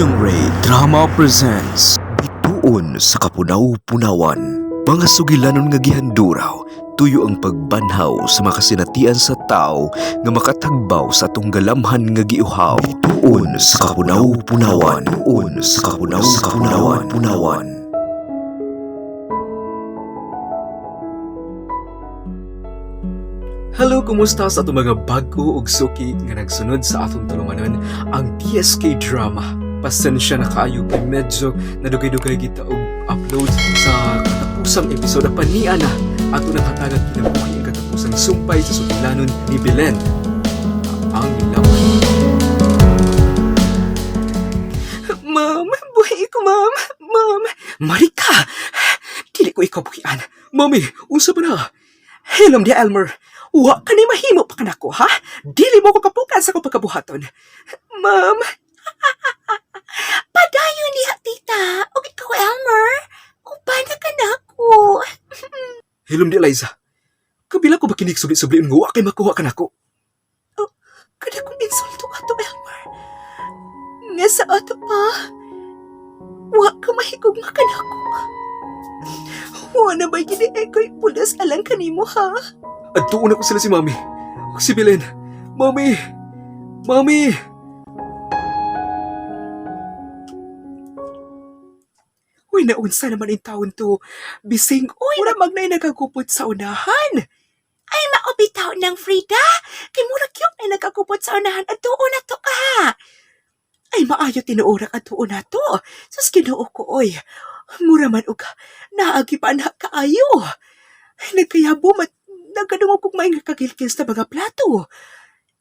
Drama presents Bituon sa Kapunaw-Punawan. Mga sugilanon nga gihanduraw, tuyo ang pagbanhaw sa makasinatian sa tao nga makatagbaw sa atong galamhan nga giuhaw. Bituon sa Kapunaw-Punawan. Bituon sa Kapunaw-Punawan. Hello, kumusta sa atong mga bago ug suki nga nagsunod sa atong tulumanon ang TSK drama. Pasensya na kaayo kay medyo nadugay-dugay kita og upload sa katapusang episode paniya na ato nang hatagan kinabuhi ang katapusang sumpay sa sugilanon ni Belen. Ang Laban. Ma'am, buhay ko, ma'am. Ma'am, Marika, dili ko ikaw buhian. Mami, unsa ba na? Helom di Elmer. Wa ka ni mahimo pa kanako, ha? Dili mo ko kapukan sa akong pagkabuhaton. Ma'am. Padayon niya, tita. O ikaw, Elmer. Upan na ka na ako. Hilom di, Eliza. Kabila ko ba kinig-subli-subli nga wa kay makuha ka nako? Oh, kada kong insulto ato, Elmer. Nga sa ato pa. Wa ka mahigugma ka na ako. Wa na ba'y gini-eko'y pulas alang kanimo, ha? At tuon ako sila si Mami. O si Belen. Mami! Mami! Uy, naunsa naman yung taon to. Bising, na magnay nagagupot sa unahan. Ay, maobitaw ng Frida. Kay murag yung ay nagkakupot sa unahan at tuon na to ka. Ay, maayo tinuorak at tuon na to. Sus, kinuo ko, oy. Mura man uga. Naagipan na kaayo. Ay, nagkayabom at nagkadungog kong may kakilkis na mga plato.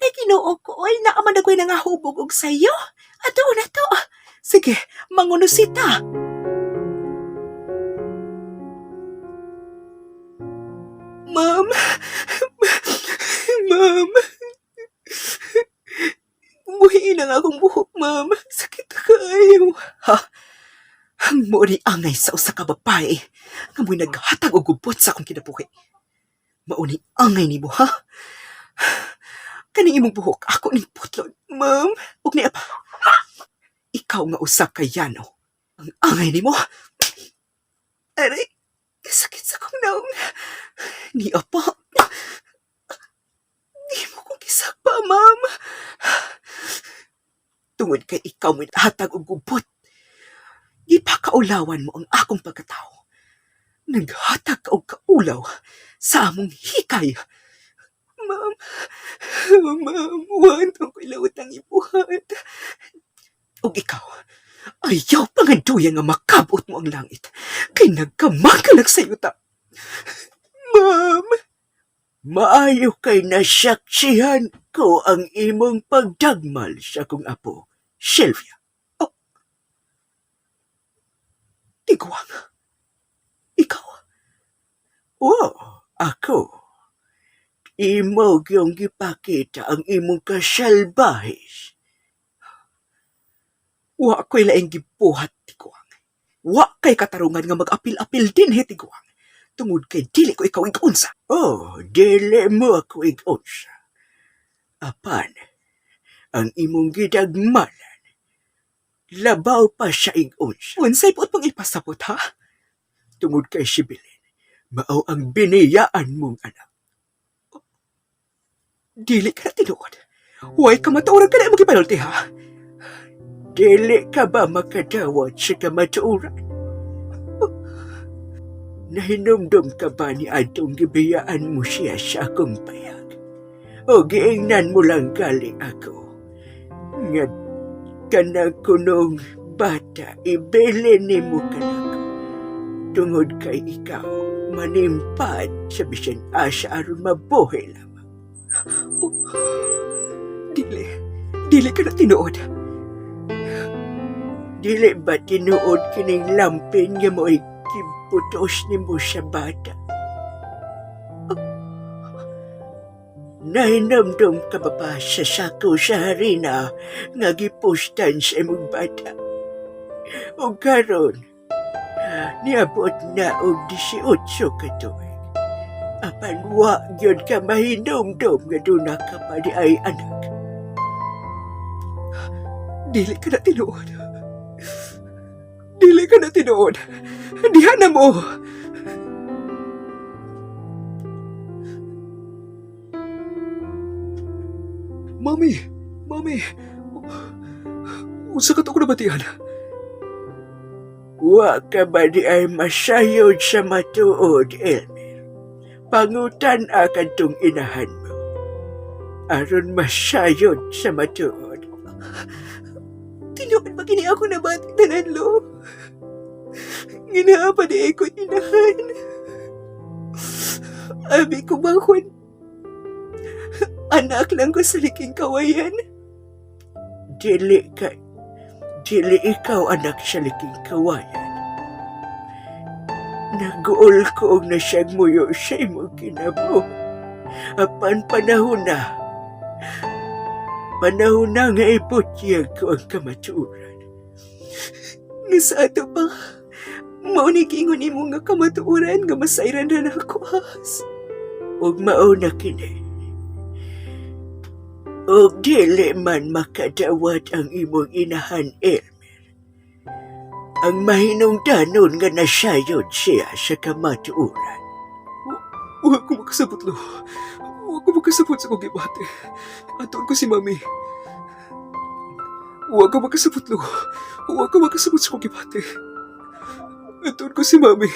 Naginuo ko, oy, naaman ako'y nangahubog og sayo. At doon na to. Sige, mangunusita. Ma'am. Ma'am. Buhiin na nga akong buhok, ma'am. Sakit kayo. Ha? Ang mori angay sa usa ka babae. Nga mo'y naghatag og gubot sa akong kinabuhi. Mauni angay nimo, ha? Kaning imong buhok, ako ning putlon. Ma'am, ug niya pa. Ikaw nga usa ka yano. Ang angay nimo. Aray, sakit sa kong naong. Niya pa. Di mo kong kisapa, ma'am. Tungod kay ikaw mo'y hatag og gubot. Di pa kaulawan mo ang akong pagkatao. Naghatag ka og kaulaw sa among hikay. Ma'am, huwag ko ilawat ang ibuhat. O ikaw, ayaw pangaduyan nga makabot mo ang langit, kay nagkamangkalag sa'yo ta. Ma'am, maayo kay nasaksihan ko ang imong pagdagmal sa kong apo, Sylvia. Oh, Tigwang, ikaw? Oh, ako. Imo gyung gipakita ang imong kasalbahis. Wa ko'y laing gibuhat, Tigwang. Wa kay katarungan nga mag-apil-apil din, Tigwang. Tungod kay dili ko ikaw igunsa. Oh, dili mo ako igunsa. Apan, ang imong gidagmalan, labaw pa siya igunsa. Unsay po pang ipasabot, ha? Tungod kay si Belen. Mao ang biniyaan mong anak. Dili ka na tinuod. Huwag ka matuurag ka na imong ipanulti, ha? Dili ka ba makadawat sa kamatuuran? Nahinumdum ka ba ni atong gibiyaan mo siya sa akong payag? O giingnan mo lang galing ako? Nga kanang kunong bata, ibili ni mo kanako. Tungod kay ikaw, manimpad sa bisan asa aron mabuhay lamang. Oh, dili ka na tinuod. Dili ba tinuod kining lampin nga mo'y kibutos ni mo sa bata? Oh, nahinamdom ka ba sa sako sa harina nga gipustan sa imong bata? O karon, niabot na og 18 ka tuig. Apan wa gyud ka mahinumdom nga duna ka pa di ay anak. Dili ka na tinuod. Dili ka na tinuod. Diha na mo. Mami! Mami! Unsa ka to ko nabatian? Wa ka ba di ay masayod sa matuod, Elmer? Pangutan akan tong inahan mo. Aron masayod sa matuod. Tinuod ba kini ako nabati tanan, lo? Ginaa pa di ko inahan. Abi ko bakon. Anak lang ko sa liking kawayan. Dili ikaw anak sa liking kawayan. Naguol ko og nasyag muyo sa imo kinabo. Apan panahon na. Panahon na nga ibutyag ko ang kamaturan. Nga sa ato pa, maunigingon imo nga kamaturan nga masayran na ako has. Og mauna kini. Og dili man makadawat ang imong inahan, Elmer. Ang mahinungdanon nga nasayod siya sa kamatuoran. Huwag ko makasabot, lo. Huwag ko makasabot sa kong gibate. Aton ko si Mami. Huwag ko makasabot, lo. Huwag ko makasabot sa kong gibate. Aton ko si Mami.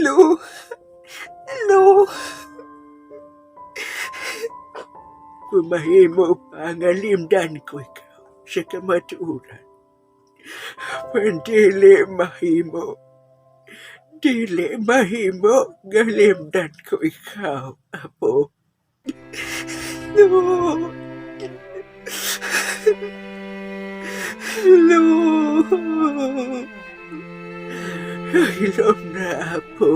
Lo. Kumahimo pa nga limdan ko ikaw sa kamatuoran. Pandili mahimo. Dili mahimo nga limdan ko ikaw, apo. Lo. Hilom na, apo.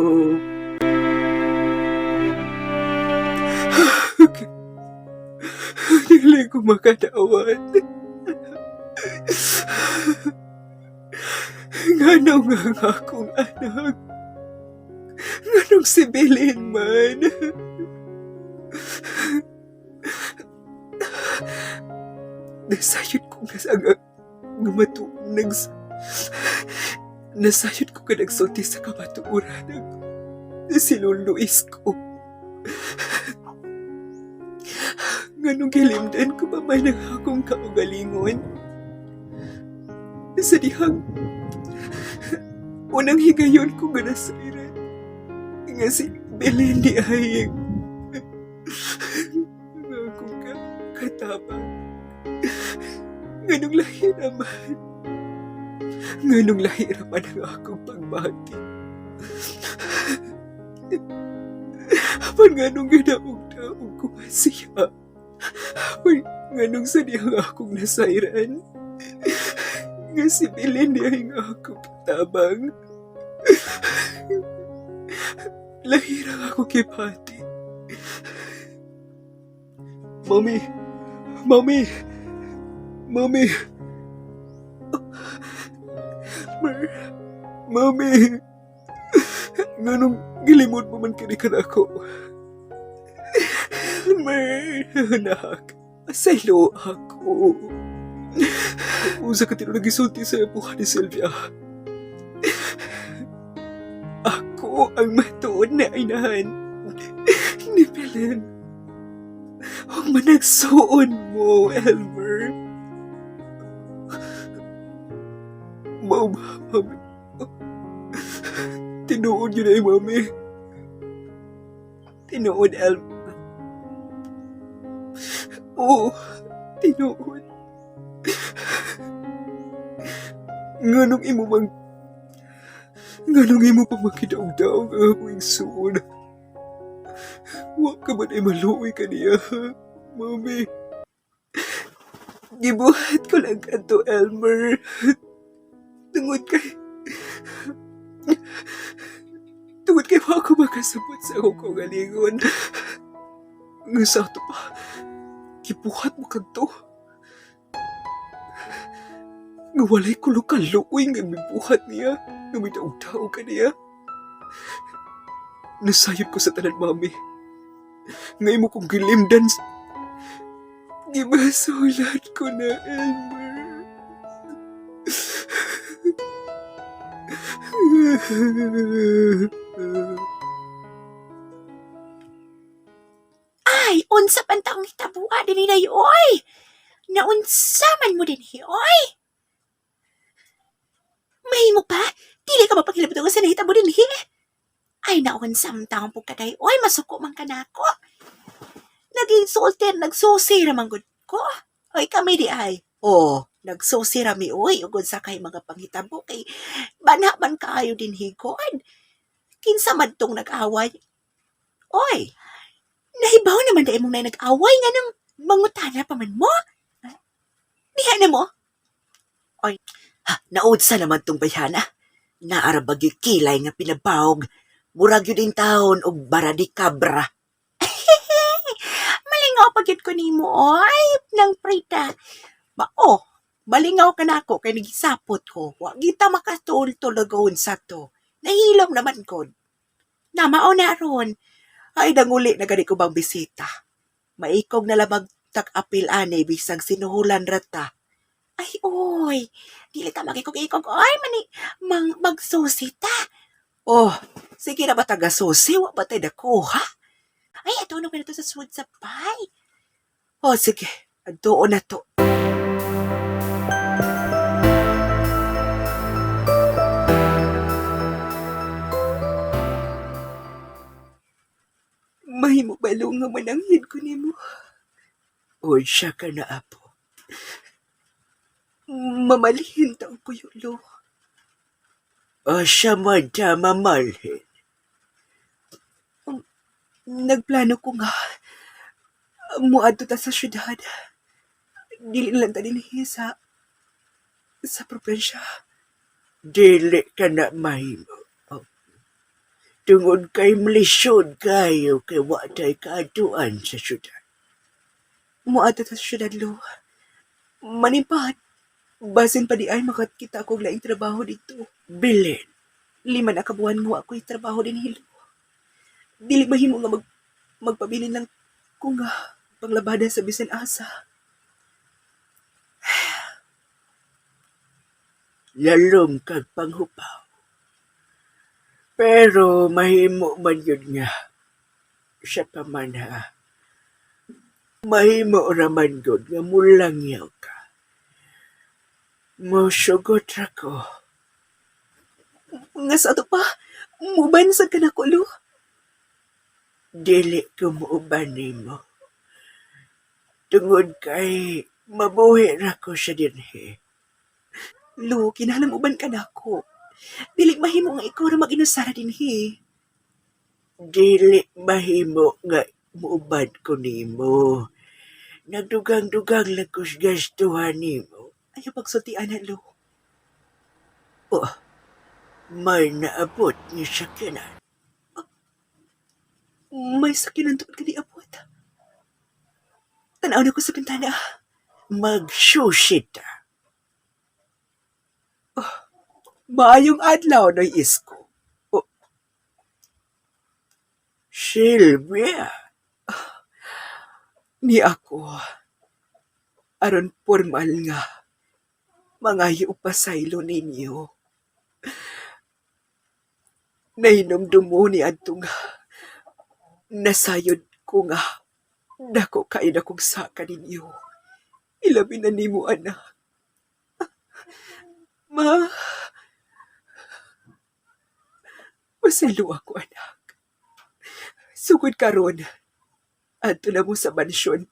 Dili ko makadawat. Ngano nga ang akong anak? Nganong si Belen man? Nasayod ko nga sa nga matuong nasayod ko nga nagsulti sa kamatuuran ng siluluis ko. Nganong kilimdan ko pa man ang akong kaugalingon. Sa dihang unang higayon ko nga nasairan nga si Belen di ay nga akong katabang. Nganong lahiraman ang akong pagbati. Apan nganong ganaog-daog ko nga siya. Apan nganong sa dihang akong nasairan nga si Belen di ay nga akong katabang. Lahirang ako kipati. Mami! Mami! Nganong gilimod mo man kini ka na ako? Anak, asaylo ako. Usa ka nagisulti sa buhay ni Sylvia. Ako ang matuod na inahan ni Belen. Huwag managsuon mo, Elmer. Mami. Tinuod yun ay, Mami. Tinuod, Elmer. Oo, tinuod. Nganong imo pa makidaog-daog ang akong suon. Huwag ka man ay maluoy ka niya, Mami. Gibuhat ko lang kanto, Elmer. Tungod kay wa ako makasabot sa akong kaugalingon. Nga sa ato pa, gibuhat mo kanto. Nga walay kaluoy nga mibuhat niya, nga may daog-daog ka niya. Nasayod ko sa tanan, Mami. Ngayon mo kong gilimdan. Gibasulat ko na, Elmer. Ay, unsa man taong hitabuha din na oy. Naunsa man mo din oy. Mahimo pa? Dili ka mapaghilabutan sa nahitabo din Ay, naunsa man taong pugkaday oy, masuko man ka nako. Naging sultan, nagsusi ramang gud ko. Oy, kami di ay. Oh, nagsusi rami oy, ugod sa kay mga panghitabo kay bana man kaayo din higod. Kinsa man tong nag-away. Oy, nahibaw naman dahil mong na nag-away nga ng mangutana pa man mo. Diha na mo. Oy, naudsa naman tong bayhana. Naarabagi kilay nga pinabawog. Murag yun din taon og baradi kabra. Malingaw pagyud ko nimo oy, nang prita. Mao, malingaw ka na ako kay nagisapot ko. Wa kita makatultulagawon sa to. Nahilom naman ko. Namao na ron. Ay, danguli na gani ko bang bisita. Maikog na labag tak-apil ane bisag sinuhulan rata. Ay, oy, dili ka magikog-ikog. Oy, magsusita. Oh, sige na ba taga-susi? Wa ba tayo dako, ha? Ay, atunog na to sa sunod sa pay. Oh, sige. Doon na to. Mahimo balo nga mananghid ko nimo. O siya ka na apo. Mamalihin taong kuyulo. O siya man ta mamalhin. Nagplano ko nga. Muadto ta sa syudad. Dili lang ta dinhi sa propensya. Dili ka na mahimo. Tungod kay mlisod kayo kay watay kaatuan sa syudad. Muadto ta sa syudad lo. Manimpad. Basin pa di ay makakita akong laing trabaho dito. Belen, 5 na kabuhan mo ako'y trabaho din hilo. Dili mahimo nga magpabilin lang kung panglabada sa bisan asa. Lalong kag panghupaw. Pero mahimo man yun nga. Siya pa man ha. Mahimo raman yun nga mulangyaw ka. Mosugot ako. Nga sa ito pa, muban sa ka na kulo. Dili ko muuban nimo. Tungod kay mabuhi ra ko siya dinhi. Lo, kinahanglan uban ka na ako. Dili mahimo nga ikaw na mag-inusara dinhi. Dili mahimo nga muuban ko nimo. Nagdugang-dugang lang ko gastuhan nimo. Ayaw pagsultian na, Lo. Oh, may naabot ni sakyanan. May sakyanan doon ka ni abot. Tanaw na ko sa bintana. Magsusita. Oh, maayong adlaw na isko. Oh. Silvia. Ni ako. Aron formal nga. Mga upasaylo ninyo. Nahinomdum mo ni Adto nga. Nasayod ko nga. Dako kain akong saka ninyo. Ilabi na nimo, anak. Masaylo ako, anak. Sugod karon. Adto na mo sa mansyon.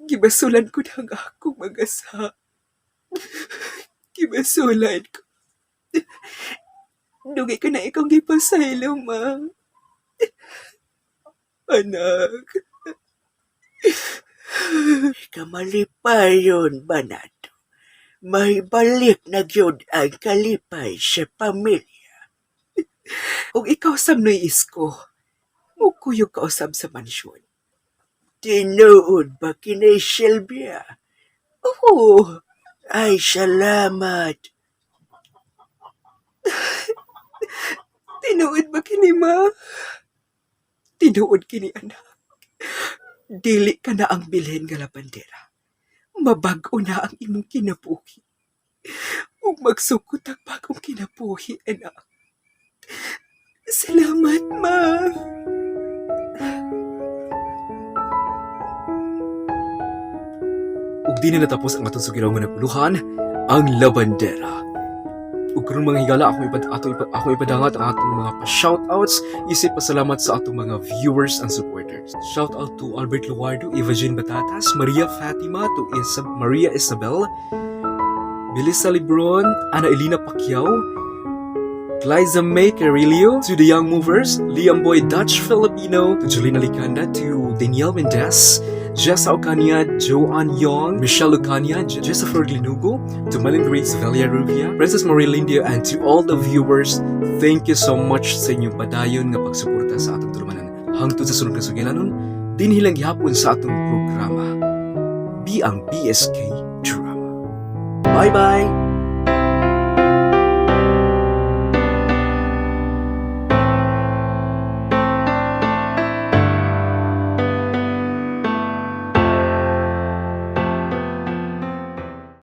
Gibasulan ko na nga akong mag-asa. Gibasulan ko. Dugay ko na ikaw gipasaylo, ma. Anak. Kamalipay yun, banato. May balik na gyud ang kalipay sa pamilya. Ug ikaw sam noy isko. Mukuyog ka usab sa mansyon. Tinuod ba kinay Silvia? Oo. Ay, salamat. Tinuod ba kini, ma? Tinuod kini, anak. Dili ka na ang Belen nga Labandera. Mabag-o na ang imong kinabuhi. Ug magsugod ang bagong kinabuhi, anak. Salamat, ma. Ug di na natapos ang atong sugiraw nga naguluhan, Ang Labandera. Ug karon mga higala ako ipadangat ang atong mga pa-shoutouts isip pasalamat sa atong mga viewers and supporters. Shoutout to Albert Luardo, Eva Jean Batatas, Maria Fatima, to Maria Isabel, Melissa Lebron, Ana Elena Pacquiao, Liza May Carillo, to the Young Movers, Liam Boy Dutch Filipino, to Jelena Licanda, to Danielle Mendez, Jessa Ocania, Joanne Young, Michelle Ocania, Jessifer Glinugo, to Malin Grace Villarubia, Princess Marie Lindia, and to all the viewers, thank you so much sa inyong padayon nga pagsuporta sa atong tulumanan. Hangtod sa sunod nga sugilanon, dinhilang gihapon sa atong programa. Ang BSK Drama. Bye-bye!